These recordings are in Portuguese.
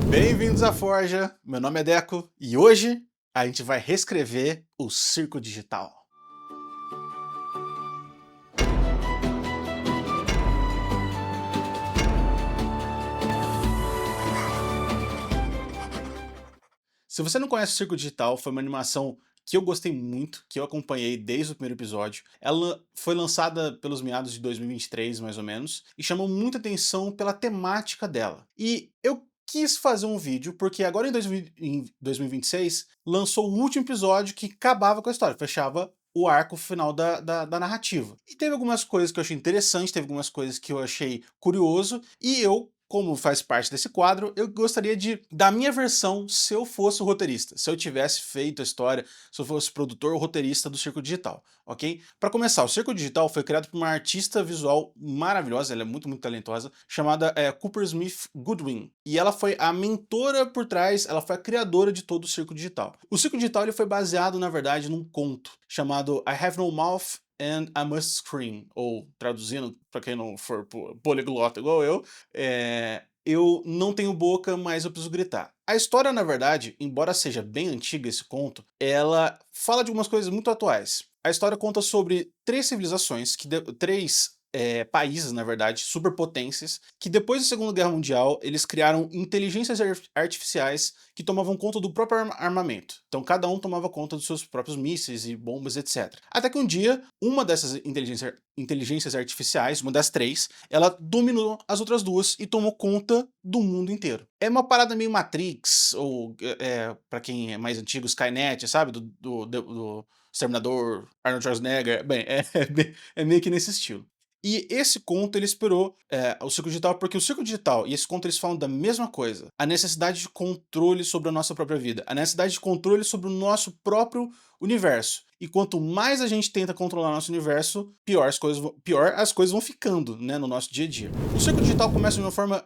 Bem-vindos à Forja, meu nome é Deco e hoje a gente vai reescrever o Circo Digital. Se você não conhece o Circo Digital, foi uma animação que eu gostei muito, que eu acompanhei desde o primeiro episódio. Ela foi lançada pelos meados de 2023, mais ou menos, e chamou muita atenção pela temática dela. E eu quis fazer um vídeo, porque agora em 2026, lançou o último episódio que acabava com a história, fechava o arco final da narrativa. E teve algumas coisas que eu achei interessante, teve algumas coisas que eu achei curioso, e eu, como faz parte desse quadro, eu gostaria de dar minha versão se eu fosse o roteirista, se eu tivesse feito a história, se eu fosse produtor ou roteirista do Circo Digital, ok? Para começar, o Circo Digital foi criado por uma artista visual maravilhosa, ela é muito, muito talentosa, chamada Cooper Smith Goodwin. E ela foi a mentora por trás, ela foi a criadora de todo o Circo Digital. O Circo Digital ele foi baseado, na verdade, num conto chamado I Have No Mouth and I Must Scream, ou traduzindo, para quem não for poliglota igual eu não tenho boca, mas eu preciso gritar. A história, na verdade, embora seja bem antiga esse conto, ela fala de algumas coisas muito atuais. A história conta sobre três civilizações, três países, na verdade, superpotências, que depois da Segunda Guerra Mundial, eles criaram inteligências artificiais que tomavam conta do próprio armamento. Então cada um tomava conta dos seus próprios mísseis e bombas, etc. Até que um dia, uma dessas inteligências artificiais, uma das três, ela dominou as outras duas e tomou conta do mundo inteiro. É uma parada meio Matrix, ou para quem é mais antigo, Skynet, sabe? Do Exterminador, Arnold Schwarzenegger. Bem, é meio que nesse estilo. E esse conto ele inspirou o Circo Digital, porque o Circo Digital e esse conto eles falam da mesma coisa. A necessidade de controle sobre a nossa própria vida. A necessidade de controle sobre o nosso próprio universo. E quanto mais a gente tenta controlar nosso universo, pior as coisas vão ficando, né, no nosso dia a dia. O Circo Digital começa de uma forma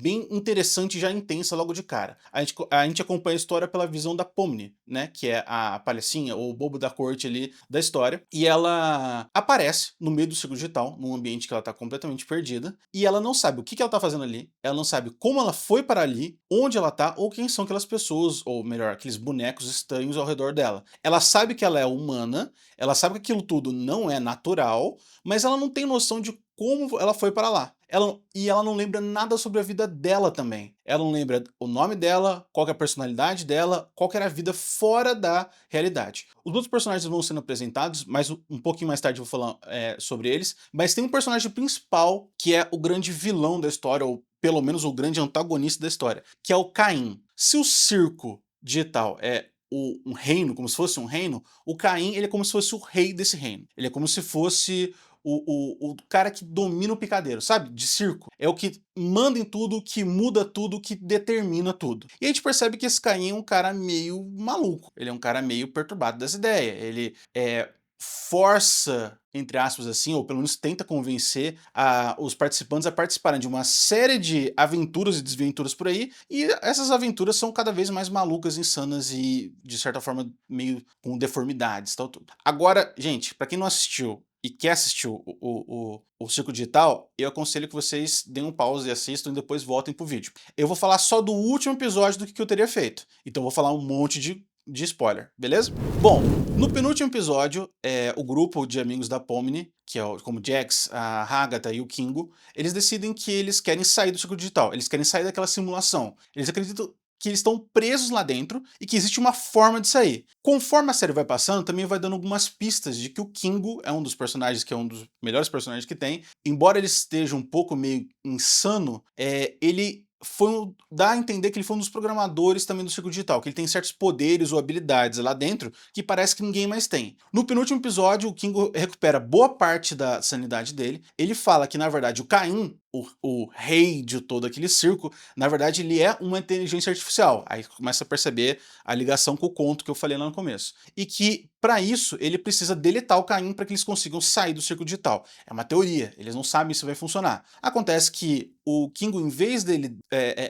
bem interessante e já intensa logo de cara. A gente acompanha a história pela visão da Pomni, né, que é a palhacinha ou o bobo da corte ali da história, e ela aparece no meio do Circo Digital, num ambiente que ela tá completamente perdida, e ela não sabe o que ela tá fazendo ali, ela não sabe como ela foi para ali, onde ela tá, ou quem são aquelas pessoas, ou melhor, aqueles bonecos estranhos ao redor dela. Ela sabe que ela é humana, ela sabe que aquilo tudo não é natural, mas ela não tem noção de como ela foi para lá. Ela não lembra nada sobre a vida dela também. Ela não lembra o nome dela, qual que é a personalidade dela, qual que era a vida fora da realidade. Os outros personagens vão sendo apresentados, mas um pouquinho mais tarde eu vou falar sobre eles, mas tem um personagem principal que é o grande vilão da história, ou pelo menos o grande antagonista da história, que é o Caim. Se o circo digital é um reino, como se fosse um reino, o Caim ele é como se fosse o rei desse reino. Ele é como se fosse o cara que domina o picadeiro, sabe? De circo. É o que manda em tudo, que muda tudo, que determina tudo. E a gente percebe que esse Caim é um cara meio maluco. Ele é um cara meio perturbado das ideias. Ele força, entre aspas assim, ou pelo menos tenta convencer os participantes a participarem de uma série de aventuras e desventuras por aí, e essas aventuras são cada vez mais malucas, insanas e, de certa forma, meio com deformidades e tal tudo. Agora, gente, pra quem não assistiu e quer assistir o Circo Digital, eu aconselho que vocês deem um pause e assistam e depois voltem pro vídeo. Eu vou falar só do último episódio do que eu teria feito, então eu vou falar um monte de spoiler, beleza? Bom, no penúltimo episódio, o grupo de amigos da Pomni, que é como Jax, a Agatha e o Kingo, eles decidem que eles querem sair do Circo Digital, eles querem sair daquela simulação. Eles acreditam que eles estão presos lá dentro e que existe uma forma de sair. Conforme a série vai passando, também vai dando algumas pistas de que o Kingo é um dos personagens, que é um dos melhores personagens que tem. Embora ele esteja um pouco meio insano, ele dá a entender que ele foi um dos programadores também do Circo Digital, que ele tem certos poderes ou habilidades lá dentro que parece que ninguém mais tem. No penúltimo episódio, o Kingo recupera boa parte da sanidade dele. Ele fala que, na verdade, o Caim, o rei de todo aquele circo, na verdade ele é uma inteligência artificial. Aí começa a perceber a ligação com o conto que eu falei lá no começo. E que, para isso, ele precisa deletar o Caim para que eles consigam sair do Circo Digital. É uma teoria, eles não sabem se vai funcionar. Acontece que o Kingo, em vez dele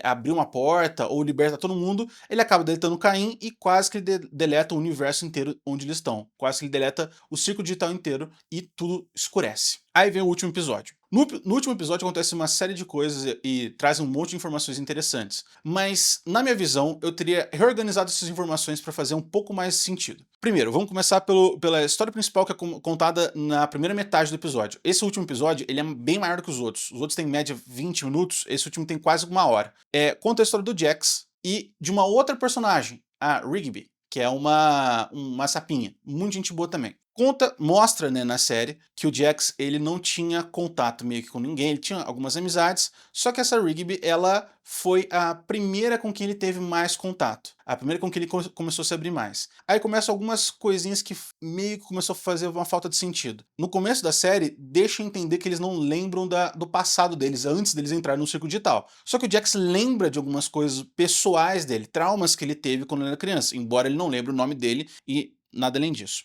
abrir uma porta ou libertar todo mundo, ele acaba deletando o Caim e quase que ele deleta o universo inteiro onde eles estão. Quase que ele deleta o Circo Digital inteiro e tudo escurece. Aí vem o último episódio. No último episódio acontece uma série de coisas e traz um monte de informações interessantes, mas na minha visão eu teria reorganizado essas informações para fazer um pouco mais sentido. Primeiro, vamos começar pela história principal que é contada na primeira metade do episódio. Esse último episódio ele é bem maior que os outros têm em média 20 minutos, esse último tem quase uma hora. Conta a história do Jax e de uma outra personagem, a Rigby, que é uma sapinha, muito gente boa também. Mostra, né, na série que o Jax ele não tinha contato meio que com ninguém, ele tinha algumas amizades, só que essa Rigby ela foi a primeira com quem ele teve mais contato, a primeira com quem ele começou a se abrir mais. Aí começam algumas coisinhas que meio que começou a fazer uma falta de sentido. No começo da série, deixa entender que eles não lembram do passado deles, antes deles entrarem no circo digital. Só que o Jax lembra de algumas coisas pessoais dele, traumas que ele teve quando ele era criança, embora ele não lembre o nome dele e nada além disso.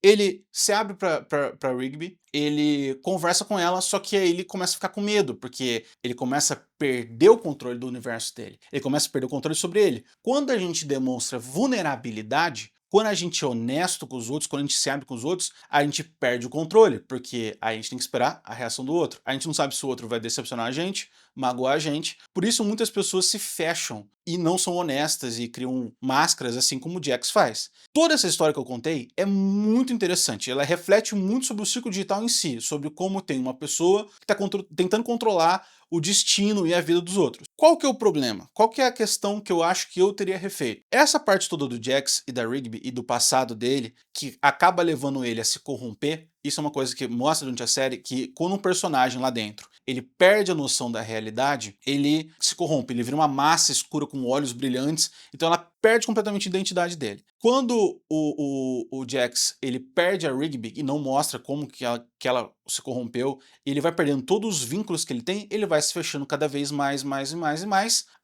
Ele se abre pra Rigby, ele conversa com ela, só que aí ele começa a ficar com medo, porque ele começa a perder o controle do universo dele. Ele começa a perder o controle sobre ele. Quando a gente demonstra vulnerabilidade, quando a gente é honesto com os outros, quando a gente se abre com os outros, a gente perde o controle, porque a gente tem que esperar a reação do outro. A gente não sabe se o outro vai decepcionar a gente, magoar a gente. Por isso muitas pessoas se fecham e não são honestas e criam máscaras, assim como o Jax faz. Toda essa história que eu contei é muito interessante. Ela reflete muito sobre o circo digital em si, sobre como tem uma pessoa que está tentando controlar o destino e a vida dos outros. Qual que é o problema? Qual que é a questão que eu acho que eu teria refeito? Essa parte toda do Jax e da Rigby e do passado dele, que acaba levando ele a se corromper, isso é uma coisa que mostra durante a série, que quando um personagem lá dentro ele perde a noção da realidade, ele se corrompe, ele vira uma massa escura com olhos brilhantes, então ela perde completamente a identidade dele. Quando o Jax ele perde a Rigby e não mostra como que ela se corrompeu, ele vai perdendo todos os vínculos que ele tem, ele vai se fechando cada vez mais,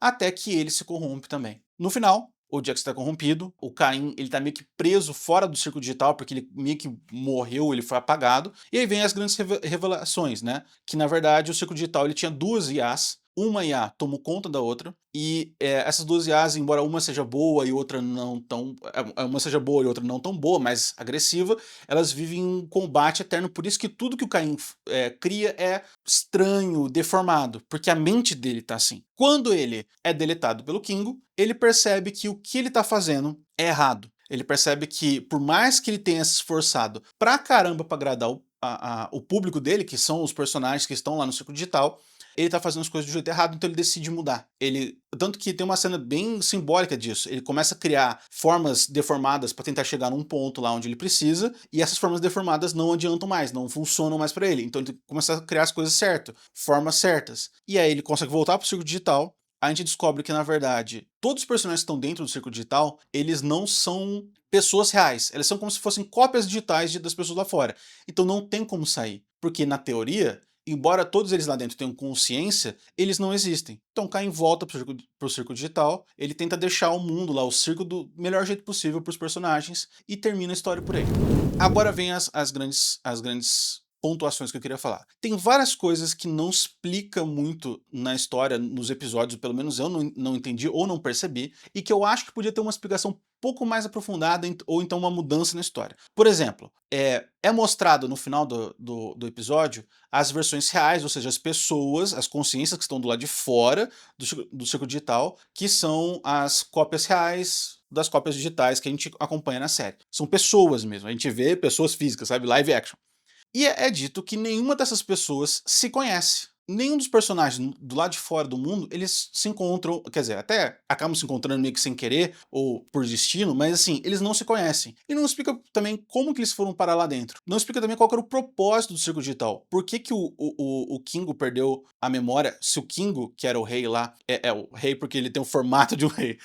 até que ele se corrompe também. No final, o Jax está corrompido, o Caim ele tá meio que preso fora do circo digital, porque ele meio que morreu, ele foi apagado, e aí vem as grandes revelações, né? Que na verdade o circo digital ele tinha duas IAs, uma IA tomou conta da outra, e essas duas IAs, embora uma seja boa e outra não tão. Uma seja boa e outra não tão boa, mais agressiva, elas vivem um combate eterno, por isso que tudo que o Caim cria é estranho, deformado, porque a mente dele tá assim. Quando ele é deletado pelo Kingo, ele percebe que o que ele tá fazendo é errado. Ele percebe que, por mais que ele tenha se esforçado pra caramba pra agradar o público dele, que são os personagens que estão lá no circo digital, ele tá fazendo as coisas do jeito errado, então ele decide mudar. Tanto que tem uma cena bem simbólica disso. Ele começa a criar formas deformadas para tentar chegar num ponto lá onde ele precisa, e essas formas deformadas não adiantam mais, não funcionam mais para ele. Então ele começa a criar as coisas certas, formas certas. E aí ele consegue voltar pro circo digital. A gente descobre que, na verdade, todos os personagens que estão dentro do circo digital, eles não são pessoas reais. Eles são como se fossem cópias digitais das pessoas lá fora. Então não tem como sair. Porque, na teoria, embora todos eles lá dentro tenham consciência, eles não existem. Então Caim volta pro circo digital, ele tenta deixar o mundo lá, o circo, do melhor jeito possível pros personagens e termina a história por aí. Agora vem as grandes pontuações que eu queria falar. Tem várias coisas que não explica muito na história, nos episódios, pelo menos eu não entendi ou não percebi, e que eu acho que podia ter uma explicação um pouco mais aprofundada ou então uma mudança na história. Por exemplo, é mostrado no final do episódio as versões reais, ou seja, as pessoas, as consciências que estão do lado de fora do circo digital, que são as cópias reais das cópias digitais que a gente acompanha na série. São pessoas mesmo, a gente vê pessoas físicas, sabe? Live action. E é dito que nenhuma dessas pessoas se conhece. Nenhum dos personagens do lado de fora do mundo, eles se encontram, quer dizer, até acabam se encontrando meio que sem querer ou por destino, mas assim, eles não se conhecem. E não explica também como que eles foram parar lá dentro. Não explica também qual que era o propósito do circo digital. Por que que o Kingo perdeu a memória, se o Kingo, que era o rei lá, é o rei porque ele tem o formato de um rei,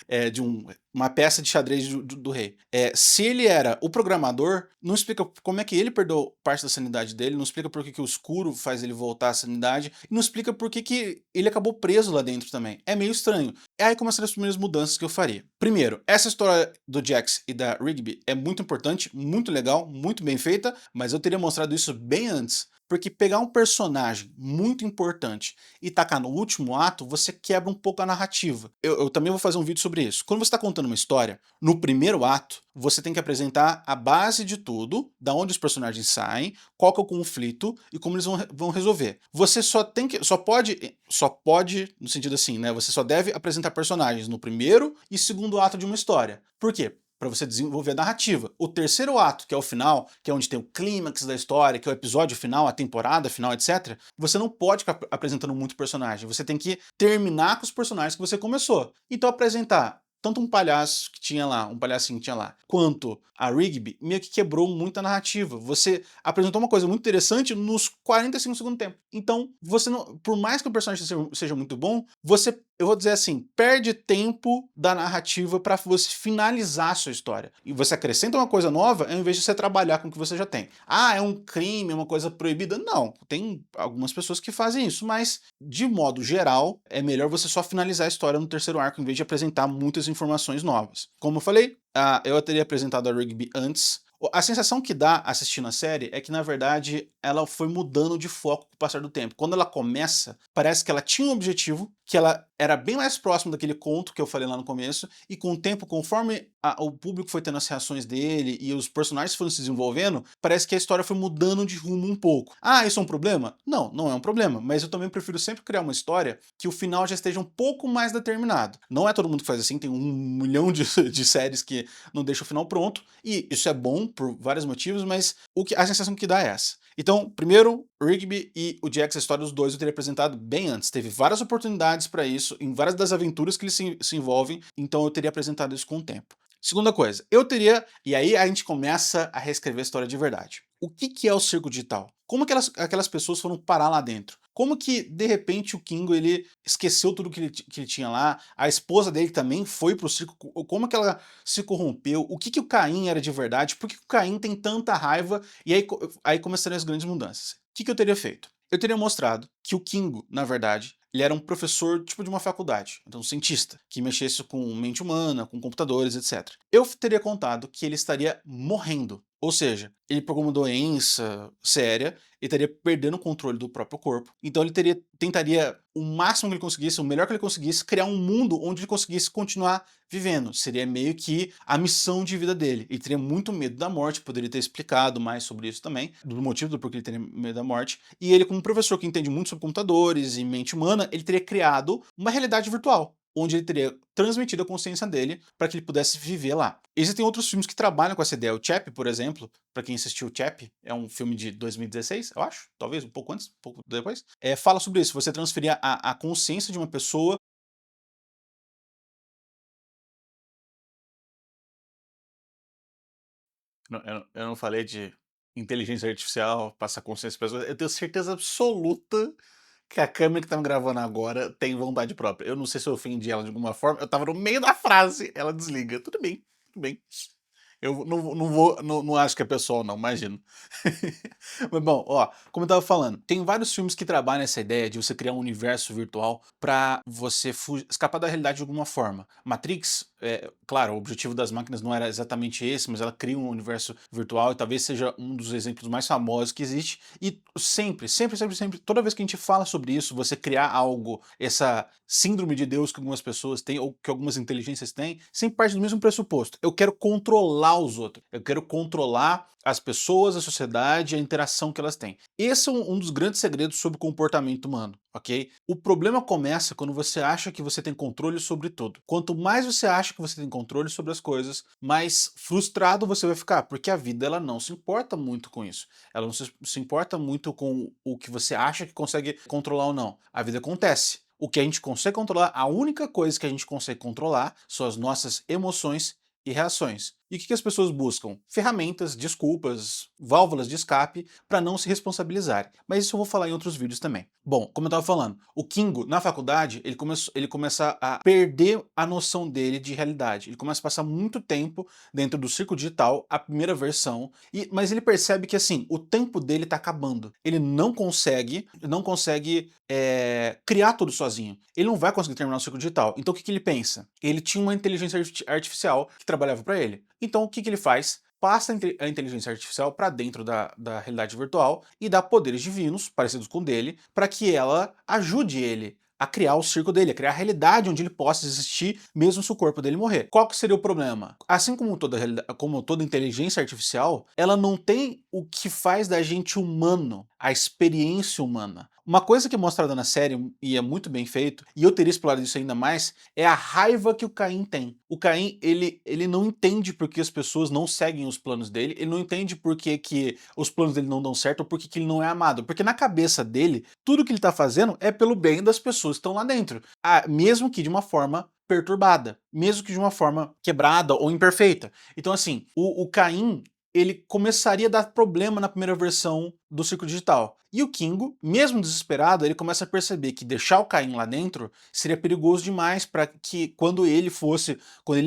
uma peça de xadrez do rei. Se ele era o programador, não explica como é que ele perdeu parte da sanidade dele, não explica por que o escuro faz ele voltar à sanidade, e não explica por que ele acabou preso lá dentro também. É meio estranho. Aí começam as primeiras mudanças que eu faria. Primeiro, essa história do Jax e da Rigby é muito importante, muito legal, muito bem feita, mas eu teria mostrado isso bem antes. Porque pegar um personagem muito importante e tacar no último ato, você quebra um pouco a narrativa. Eu também vou fazer um vídeo sobre isso. Quando você está contando uma história, no primeiro ato, você tem que apresentar a base de tudo, da onde os personagens saem, qual que é o conflito e como eles vão resolver. Você só pode, no sentido assim, né? Você só deve apresentar personagens no primeiro e segundo ato de uma história. Por quê? Para você desenvolver a narrativa. O terceiro ato, que é o final, que é onde tem o clímax da história, que é o episódio final, a temporada final, etc., você não pode ficar apresentando muito personagem. Você tem que terminar com os personagens que você começou. Então apresentar tanto um palhaço que tinha lá, um palhacinho que tinha lá, quanto a Rigby, meio que quebrou muito a narrativa. Você apresentou uma coisa muito interessante nos 45 segundos do tempo. Então, você não, por mais que o personagem seja muito bom, você, eu vou dizer assim, perde tempo da narrativa para você finalizar a sua história. E você acrescenta uma coisa nova ao invés de você trabalhar com o que você já tem. Ah, é um crime, é uma coisa proibida? Não, tem algumas pessoas que fazem isso, mas de modo geral, é melhor você só finalizar a história no terceiro arco em vez de apresentar muitas informações novas. Como eu falei, eu teria apresentado a Rigby antes. A sensação que dá assistindo a série é que, na verdade, ela foi mudando de foco com o passar do tempo. Quando ela começa, parece que ela tinha um objetivo, que ela era bem mais próxima daquele conto que eu falei lá no começo, e com o tempo, conforme o público foi tendo as reações dele e os personagens foram se desenvolvendo, parece que a história foi mudando de rumo um pouco. Ah, isso é um problema? Não, não é um problema, mas eu também prefiro sempre criar uma história que o final já esteja um pouco mais determinado. Não é todo mundo que faz assim, tem 1 milhão de séries que não deixa o final pronto, e isso é bom por vários motivos, mas a sensação que dá é essa. Então, primeiro, Rigby e o Jax, a história dos dois eu teria apresentado bem antes. Teve várias oportunidades para isso, em várias das aventuras que eles se envolvem, então eu teria apresentado isso com o tempo. Segunda coisa, eu teria, e aí a gente começa a reescrever a história de verdade. O que é o circo digital? Como aquelas pessoas foram parar lá dentro? Como que, de repente, o Kingo ele esqueceu tudo que ele tinha lá, a esposa dele também foi pro circo, como que ela se corrompeu, o que o Caim era de verdade, por que o Caim tem tanta raiva, e aí começaram as grandes mudanças. O que eu teria feito? Eu teria mostrado que o Kingo, na verdade, ele era um professor tipo de uma faculdade, então um cientista, que mexesse com mente humana, com computadores, etc. Eu teria contado que ele estaria morrendo. Ou seja, ele pegou uma doença séria e estaria perdendo o controle do próprio corpo. Então ele tentaria o máximo que ele conseguisse, o melhor que ele conseguisse, criar um mundo onde ele conseguisse continuar vivendo. Seria meio que a missão de vida dele. Ele teria muito medo da morte, poderia ter explicado mais sobre isso também, do motivo do porquê ele teria medo da morte. E ele, como professor que entende muito sobre computadores e mente humana, ele teria criado uma realidade virtual, onde ele teria transmitido a consciência dele para que ele pudesse viver lá. Existem outros filmes que trabalham com essa ideia. O Chappie, por exemplo, para quem assistiu o Chappie, é um filme de 2016, eu acho, talvez um pouco antes, um pouco depois, fala sobre isso, você transferir a consciência de uma pessoa. Eu não falei de inteligência artificial, passar consciência para pessoas. Eu tenho certeza absoluta que a câmera que tá me gravando agora tem vontade própria. Eu não sei se eu ofendi ela de alguma forma. Eu tava no meio da frase, ela desliga. Tudo bem, tudo bem. Eu não acho que é pessoal, não, imagino. Mas bom, ó, como eu tava falando, tem vários filmes que trabalham essa ideia de você criar um universo virtual pra você escapar da realidade de alguma forma. Matrix, claro, o objetivo das máquinas não era exatamente esse, mas ela cria um universo virtual e talvez seja um dos exemplos mais famosos que existe. E sempre, sempre, sempre, sempre, toda vez que a gente fala sobre isso, você criar algo, essa síndrome de Deus que algumas pessoas têm ou que algumas inteligências têm, sempre parte do mesmo pressuposto. Eu quero controlar os outros. Eu quero controlar as pessoas, a sociedade, a interação que elas têm. Esse é um dos grandes segredos sobre o comportamento humano, ok? O problema começa quando você acha que você tem controle sobre tudo. Quanto mais você acha que você tem controle sobre as coisas, mais frustrado você vai ficar, porque a vida ela não se importa muito com isso. Ela não se importa muito com o que você acha que consegue controlar ou não. A vida acontece. O que a gente consegue controlar, a única coisa que a gente consegue controlar são as nossas emoções e reações. E o que as pessoas buscam? Ferramentas, desculpas, válvulas de escape para não se responsabilizarem. Mas isso eu vou falar em outros vídeos também. Bom, como eu estava falando, o Kingo, na faculdade, ele começa a perder a noção dele de realidade. Ele começa a passar muito tempo dentro do circo digital, a primeira versão, mas ele percebe que assim, o tempo dele está acabando. Ele não consegue criar tudo sozinho. Ele não vai conseguir terminar o circo digital. Então o que ele pensa? Ele tinha uma inteligência artificial que trabalhava para ele. Então o que ele faz? Passa a inteligência artificial para dentro da realidade virtual e dá poderes divinos, parecidos com o dele, para que ela ajude ele a criar o circo dele, a criar a realidade onde ele possa existir, mesmo se o corpo dele morrer. Qual que seria o problema? Assim como toda inteligência artificial, ela não tem o que faz da gente humano, a experiência humana. Uma coisa que é mostrada na série, e é muito bem feito, e eu teria explorado isso ainda mais, é a raiva que o Caim tem. O Caim, ele não entende por que as pessoas não seguem os planos dele, ele não entende por que os planos dele não dão certo, ou por que ele não é amado. Porque na cabeça dele, tudo que ele tá fazendo é pelo bem das pessoas que estão lá dentro. Mesmo que de uma forma perturbada, mesmo que de uma forma quebrada ou imperfeita. Então assim, o Caim, ele começaria a dar problema na primeira versão do Circo Digital. E o Kingo, mesmo desesperado, ele começa a perceber que deixar o Caim lá dentro seria perigoso demais para que quando ele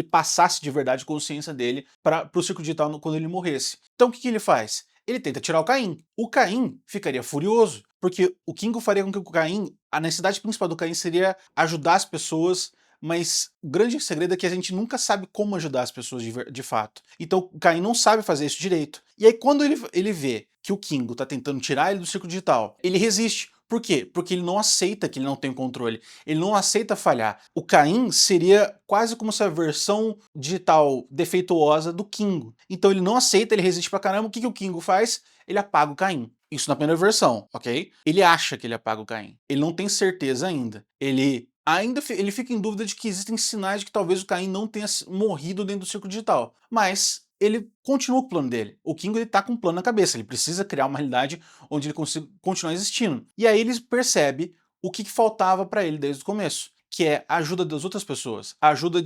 passasse de verdade a consciência dele para o Circo Digital quando ele morresse. Então o que ele faz? Ele tenta tirar o Caim. O Caim ficaria furioso, porque o Kingo faria com que o Caim, a necessidade principal do Caim seria ajudar as pessoas, mas o grande segredo é que a gente nunca sabe como ajudar as pessoas de fato. Então o Caim não sabe fazer isso direito. E aí quando ele vê que o Kingo tá tentando tirar ele do circo digital, ele resiste. Por quê? Porque ele não aceita que ele não tem controle. Ele não aceita falhar. O Caim seria quase como se a versão digital defeituosa do Kingo. Então ele não aceita, ele resiste pra caramba. O que o Kingo faz? Ele apaga o Caim. Isso na primeira versão, ok? Ele acha que ele apaga o Caim. Ele não tem certeza ainda. Ele fica em dúvida de que existem sinais de que talvez o Caim não tenha morrido dentro do circo digital. Mas ele continua com o plano dele. O Kingo, ele tá com um plano na cabeça. Ele precisa criar uma realidade onde ele consiga continuar existindo. E aí ele percebe o que faltava para ele desde o começo, que é a ajuda das outras pessoas, a ajuda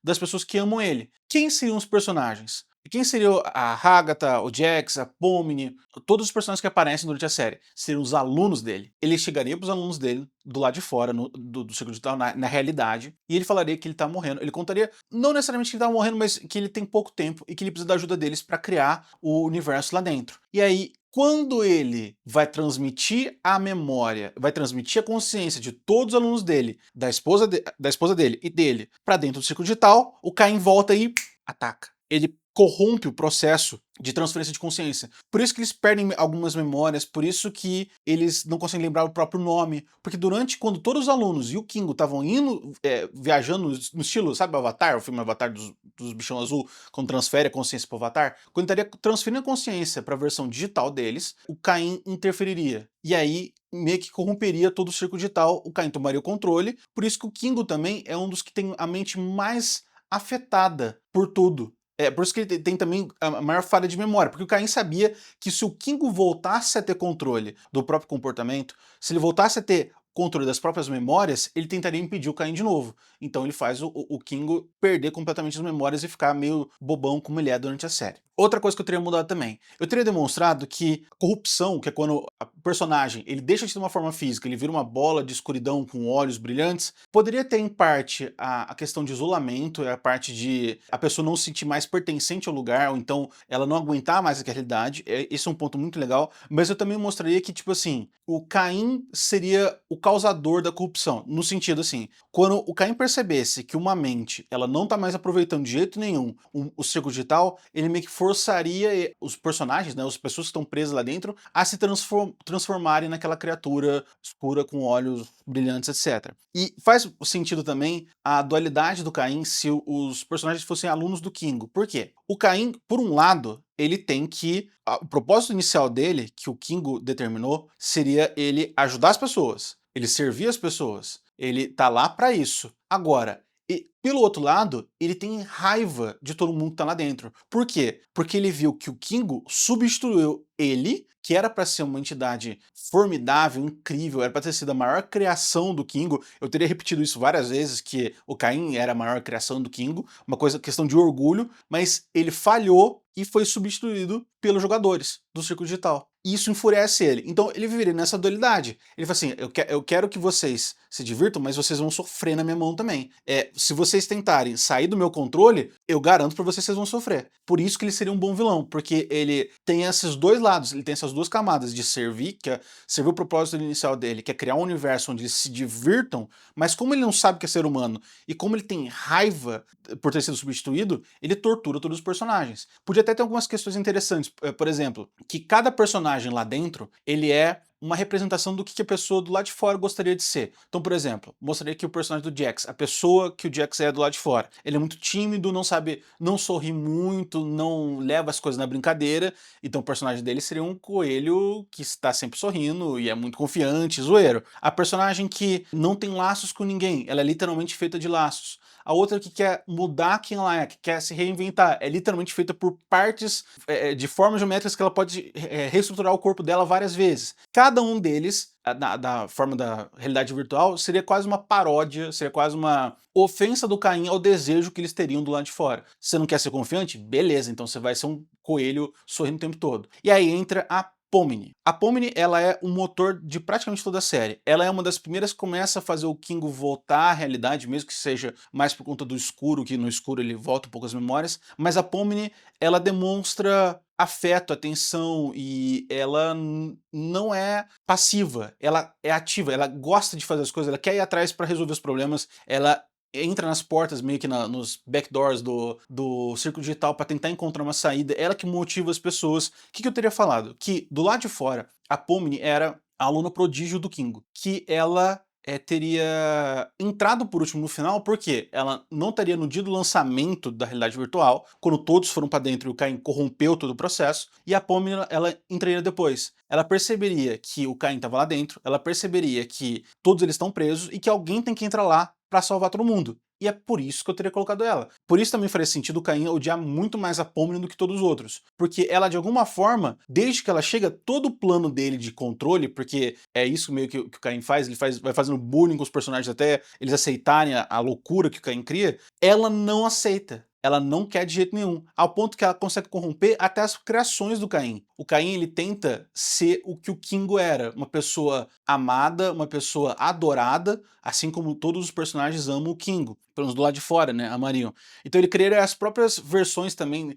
das pessoas que amam ele. Quem seriam os personagens? Quem seria a Agatha, o Jax, a Pomni, todos os personagens que aparecem durante a série? Seriam os alunos dele. Ele chegaria para os alunos dele, do lado de fora, do Circo Digital, na realidade, e ele falaria que ele tá morrendo. Ele contaria, não necessariamente que ele tá morrendo, mas que ele tem pouco tempo e que ele precisa da ajuda deles para criar o universo lá dentro. E aí, quando ele vai transmitir a memória, vai transmitir a consciência de todos os alunos dele, da esposa dele e dele, para dentro do Circo Digital, o Caim volta e ataca. Ele corrompe o processo de transferência de consciência. Por isso que eles perdem algumas memórias, por isso que eles não conseguem lembrar o próprio nome, porque quando todos os alunos e o Kingo estavam indo, viajando no estilo, sabe o Avatar, o filme Avatar dos bichão azul, quando transfere a consciência pro Avatar, quando estaria transferindo a consciência para a versão digital deles, o Caim interferiria. E aí, meio que corromperia todo o circo digital, o Caim tomaria o controle, por isso que o Kingo também é um dos que tem a mente mais afetada por tudo. Por isso que ele tem também a maior falha de memória, porque o Caim sabia que se o Kingo voltasse a ter controle do próprio comportamento, se ele voltasse a ter controle das próprias memórias, ele tentaria impedir o Caim de novo. Então ele faz o Kingo perder completamente as memórias e ficar meio bobão como ele é durante a série. Outra coisa que eu teria mudado também, eu teria demonstrado que corrupção, que é quando o personagem ele deixa de ter uma forma física, ele vira uma bola de escuridão com olhos brilhantes, poderia ter em parte a questão de isolamento, a parte de a pessoa não se sentir mais pertencente ao lugar, ou então ela não aguentar mais aquela realidade. Esse é um ponto muito legal, mas eu também mostraria que, tipo assim, o Caim seria o causador da corrupção, no sentido assim, quando o Caim percebesse que uma mente, ela não tá mais aproveitando de jeito nenhum o circo digital, ele meio que forçaria os personagens, né, as pessoas que estão presas lá dentro, a se transformarem naquela criatura escura com olhos brilhantes, etc. E faz sentido também a dualidade do Caim se os personagens fossem alunos do Kingo. Por quê? O Caim, por um lado, ele tem que... O propósito inicial dele, que o Kingo determinou, seria ele ajudar as pessoas, ele servir as pessoas, ele tá lá para isso. Agora, Pelo outro lado, ele tem raiva de todo mundo que tá lá dentro. Por quê? Porque ele viu que o Kingo substituiu ele, que era para ser uma entidade formidável, incrível, era para ter sido a maior criação do Kingo. Eu teria repetido isso várias vezes, que o Caim era a maior criação do Kingo, uma coisa, questão de orgulho, mas ele falhou e foi substituído pelos jogadores do Círculo Digital. E isso enfurece ele. Então ele viveria nessa dualidade. Ele fala assim, eu quero que vocês se divirtam, mas vocês vão sofrer na minha mão também. Se vocês tentarem sair do meu controle, eu garanto pra vocês que vocês vão sofrer. Por isso que ele seria um bom vilão, porque ele tem esses dois lados, ele tem essas duas camadas de servir, servir o propósito inicial dele, que é criar um universo onde eles se divirtam, mas como ele não sabe que é ser humano, e como ele tem raiva por ter sido substituído, ele tortura todos os personagens. Podia até ter algumas questões interessantes, por exemplo, que cada personagem lá dentro, ele é uma representação do que a pessoa do lado de fora gostaria de ser. Então, por exemplo, mostraria aqui o personagem do Jax, a pessoa que o Jax é do lado de fora. Ele é muito tímido, não sabe, não sorri muito, não leva as coisas na brincadeira, então o personagem dele seria um coelho que está sempre sorrindo e é muito confiante, zoeiro. A personagem que não tem laços com ninguém, ela é literalmente feita de laços. A outra que quer mudar quem ela é, que quer se reinventar, é literalmente feita por partes de formas geométricas que ela pode reestruturar o corpo dela várias vezes. Cada um deles, da forma da realidade virtual, seria quase uma paródia, seria quase uma ofensa do Caim ao desejo que eles teriam do lado de fora. Você não quer ser confiante? Beleza, então você vai ser um coelho sorrindo o tempo todo. E aí entra a Pomni. A Pomni, ela é o motor de praticamente toda a série. Ela é uma das primeiras que começa a fazer o Kingo voltar à realidade, mesmo que seja mais por conta do escuro, que no escuro ele volta um pouco as memórias, mas a Pomni, ela demonstra afeto, atenção, e ela não é passiva, ela é ativa, ela gosta de fazer as coisas, ela quer ir atrás para resolver os problemas, ela entra nas portas, meio que nos backdoors do Círculo Digital para tentar encontrar uma saída, ela que motiva as pessoas. O que eu teria falado? Que do lado de fora, a Pomni era a aluna prodígio do Kingo, que ela teria entrado por último no final, porque ela não estaria no dia do lançamento da realidade virtual, quando todos foram para dentro e o Caim corrompeu todo o processo, e a Pomni, ela entraria depois. Ela perceberia que o Caim estava lá dentro, ela perceberia que todos eles estão presos e que alguém tem que entrar lá para salvar todo mundo. E é por isso que eu teria colocado ela. Por isso também faria sentido o Caim odiar muito mais a Pomni do que todos os outros. Porque ela, de alguma forma, desde que ela chega, todo o plano dele de controle, porque é isso meio que o Caim faz, ele vai fazendo bullying com os personagens até eles aceitarem a loucura que o Caim cria, ela não aceita. Ela não quer de jeito nenhum, ao ponto que ela consegue corromper até as criações do Caim. O Caim, ele tenta ser o que o Kingo era, uma pessoa amada, uma pessoa adorada, assim como todos os personagens amam o Kingo, pelo menos do lado de fora, né, amariam. Então ele cria as próprias versões também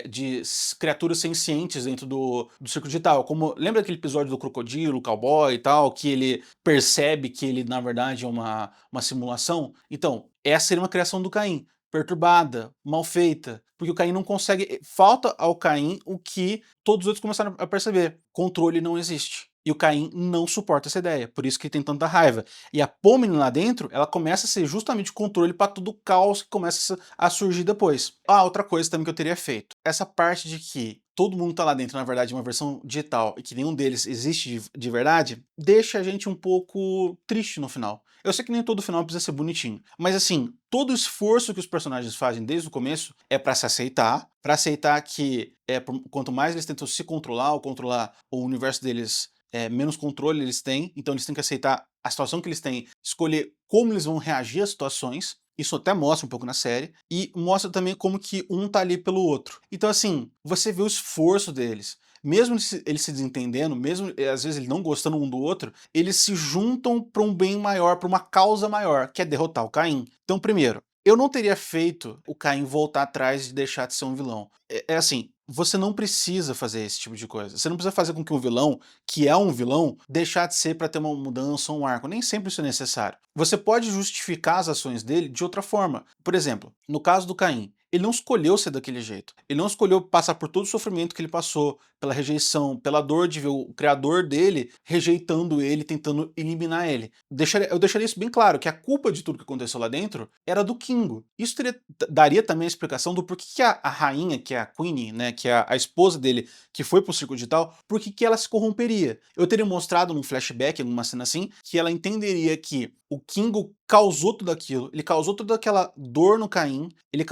de criaturas sencientes dentro do Círculo Digital, como, lembra aquele episódio do crocodilo, o cowboy e tal, que ele percebe que ele, na verdade, é uma simulação? Então, essa seria uma criação do Caim, perturbada, mal feita, porque o Caim não consegue, falta ao Caim o que todos os outros começaram a perceber, controle não existe. E o Caim não suporta essa ideia, por isso que ele tem tanta raiva. E a Pomni lá dentro, ela começa a ser justamente o controle para todo o caos que começa a surgir depois. Outra coisa também que eu teria feito, essa parte de que todo mundo tá lá dentro, na verdade, uma versão digital, e que nenhum deles existe de verdade, deixa a gente um pouco triste no final. Eu sei que nem todo final precisa ser bonitinho, mas assim, todo o esforço que os personagens fazem desde o começo é para se aceitar, para aceitar que quanto mais eles tentam se controlar ou controlar o universo deles, menos controle eles têm, então eles têm que aceitar a situação que eles têm, escolher como eles vão reagir às situações. Isso até mostra um pouco na série, e mostra também como que um tá ali pelo outro. Então assim, você vê o esforço deles. Mesmo eles se desentendendo, mesmo às vezes eles não gostando um do outro, eles se juntam para um bem maior, para uma causa maior, que é derrotar o Caim. Então primeiro, eu não teria feito o Caim voltar atrás e deixar de ser um vilão. É assim, você não precisa fazer esse tipo de coisa. Você não precisa fazer com que um vilão, que é um vilão, deixar de ser para ter uma mudança ou um arco. Nem sempre isso é necessário. Você pode justificar as ações dele de outra forma. Por exemplo, no caso do Caim, ele não escolheu ser daquele jeito. Ele não escolheu passar por todo o sofrimento que ele passou, pela rejeição, pela dor de ver o criador dele rejeitando ele, tentando eliminar ele. Eu deixaria isso bem claro, que a culpa de tudo que aconteceu lá dentro era do Kingo. Isso daria também a explicação do porquê que a rainha, que é a Queenie, né, que é a esposa dele, que foi pro circo digital, por que ela se corromperia. Eu teria mostrado num flashback, numa cena assim, que ela entenderia que o Kingo causou tudo aquilo, ele causou toda aquela dor no Caim, ele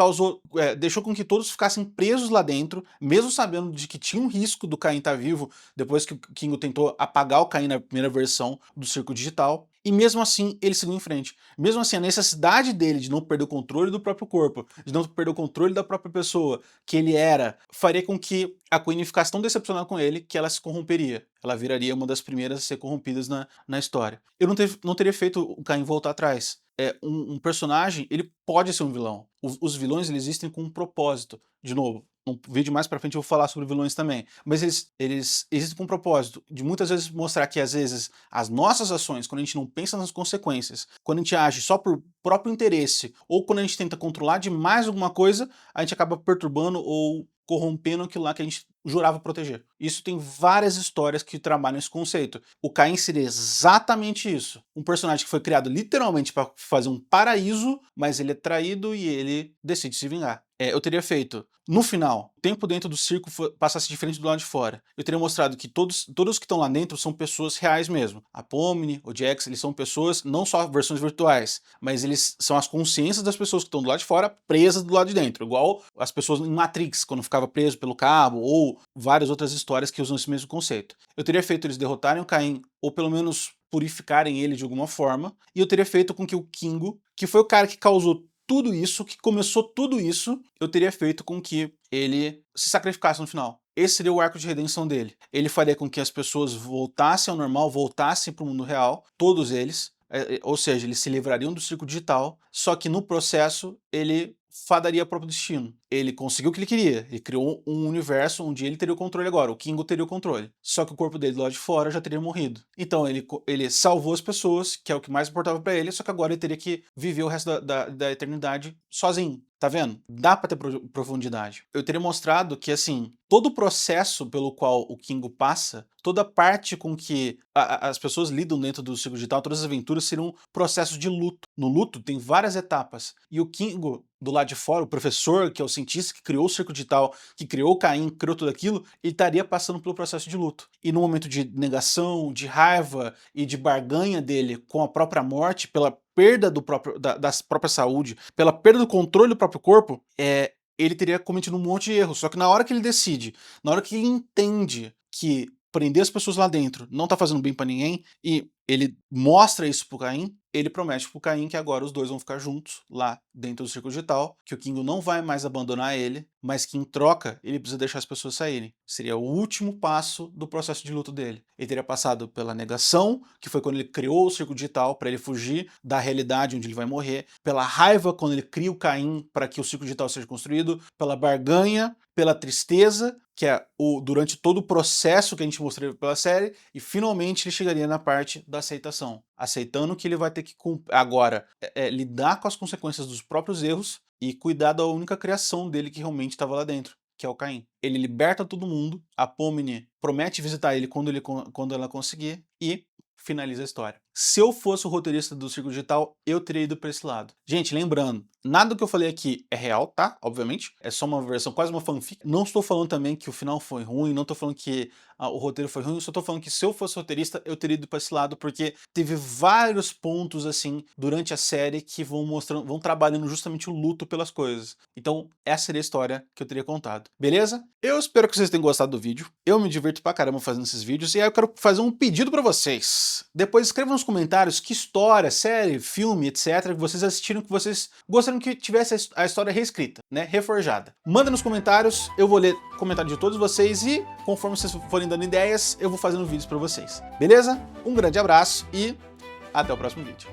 deixou com que todos ficassem presos lá dentro, mesmo sabendo de que tinha um risco do Caim estar vivo, depois que o Kingo tentou apagar o Caim na primeira versão do circo digital, e mesmo assim ele seguiu em frente. Mesmo assim, a necessidade dele de não perder o controle do próprio corpo, de não perder o controle da própria pessoa que ele era, faria com que a Queen ficasse tão decepcionada com ele que ela se corromperia. Ela viraria uma das primeiras a ser corrompidas na história. Eu não teria feito o Caim voltar atrás. Um personagem, ele pode ser um vilão. Os vilões, eles existem com um propósito. De novo, um vídeo mais pra frente eu vou falar sobre vilões também. Mas eles existem com um propósito de muitas vezes mostrar que, às vezes, as nossas ações, quando a gente não pensa nas consequências, quando a gente age só por próprio interesse, ou quando a gente tenta controlar demais alguma coisa, a gente acaba perturbando ou corrompendo aquilo lá que a gente jurava proteger. Isso tem várias histórias que trabalham esse conceito. O Caim seria exatamente isso. Um personagem que foi criado literalmente para fazer um paraíso, mas ele é traído e ele decide se vingar. Eu teria feito, no final, o tempo dentro do circo passasse diferente do lado de fora. Eu teria mostrado que todos que estão lá dentro são pessoas reais mesmo. A Pomni, o Jax, eles são pessoas, não só versões virtuais, mas eles são as consciências das pessoas que estão do lado de fora presas do lado de dentro. Igual as pessoas em Matrix, quando ficava preso pelo cabo, ou várias outras histórias que usam esse mesmo conceito. Eu teria feito eles derrotarem o Caim, ou pelo menos purificarem ele de alguma forma, e eu teria feito com que o Kingo, que foi o cara que causou tudo isso, que começou tudo isso, eu teria feito com que ele se sacrificasse no final. Esse seria o arco de redenção dele. Ele faria com que as pessoas voltassem ao normal, voltassem para o mundo real, todos eles, ou seja, eles se livrariam do circo digital, só que no processo ele fadaria o próprio destino. Ele conseguiu o que ele queria, ele criou um universo onde ele teria o controle agora, o Kingo teria o controle. Só que o corpo dele do lado de fora já teria morrido. Então ele salvou as pessoas, que é o que mais importava pra ele, só que agora ele teria que viver o resto da eternidade sozinho. Tá vendo? Dá pra ter profundidade. Eu teria mostrado que, assim, todo o processo pelo qual o Kingo passa, toda a parte com que as pessoas lidam dentro do circo digital, todas as aventuras seriam um processo de luto. No luto tem várias etapas. E o Kingo, do lado de fora, o professor, que é o cientista que criou o circo digital, que criou o Caim, criou tudo aquilo, ele estaria passando pelo processo de luto. E no momento de negação, de raiva e de barganha dele com a própria morte, pela perda da própria saúde, pela perda do controle do próprio corpo, ele teria cometido um monte de erros. Só que na hora que ele decide, na hora que ele entende que prender as pessoas lá dentro não tá fazendo bem pra ninguém, e ele mostra isso pro Caim, ele promete pro Caim que agora os dois vão ficar juntos lá dentro do circo digital, que o Kingo não vai mais abandonar ele, mas que em troca ele precisa deixar as pessoas saírem. Seria o último passo do processo de luto dele. Ele teria passado pela negação, que foi quando ele criou o circo digital para ele fugir da realidade onde ele vai morrer, pela raiva quando ele cria o Caim para que o circo digital seja construído, pela barganha, pela tristeza, que é durante todo o processo que a gente mostrou pela série, e finalmente ele chegaria na parte da aceitação. Aceitando que ele vai ter que agora lidar com as consequências dos próprios erros e cuidar da única criação dele que realmente estava lá dentro, que é o Caim. Ele liberta todo mundo, a Pomni promete visitar ele quando ela conseguir, e finaliza a história. Se eu fosse o roteirista do circo digital, eu teria ido para esse lado. Gente, lembrando, nada do que eu falei aqui é real, tá? Obviamente. É só uma versão, quase uma fanfic. Não estou falando também que o final foi ruim, não estou falando que o roteiro foi ruim, só estou falando que se eu fosse roteirista, eu teria ido para esse lado, porque teve vários pontos, assim, durante a série que vão trabalhando justamente o luto pelas coisas. Então, essa seria a história que eu teria contado. Beleza? Eu espero que vocês tenham gostado do vídeo. Eu me divirto pra caramba fazendo esses vídeos, e aí eu quero fazer um pedido para vocês. Depois escrevam nos comentários que história, série, filme, etc, que vocês assistiram, que vocês gostariam que tivesse a história reescrita, né, reforjada. Manda nos comentários, eu vou ler o comentário de todos vocês e, conforme vocês forem dando ideias, eu vou fazendo vídeos pra vocês. Beleza? Um grande abraço e até o próximo vídeo.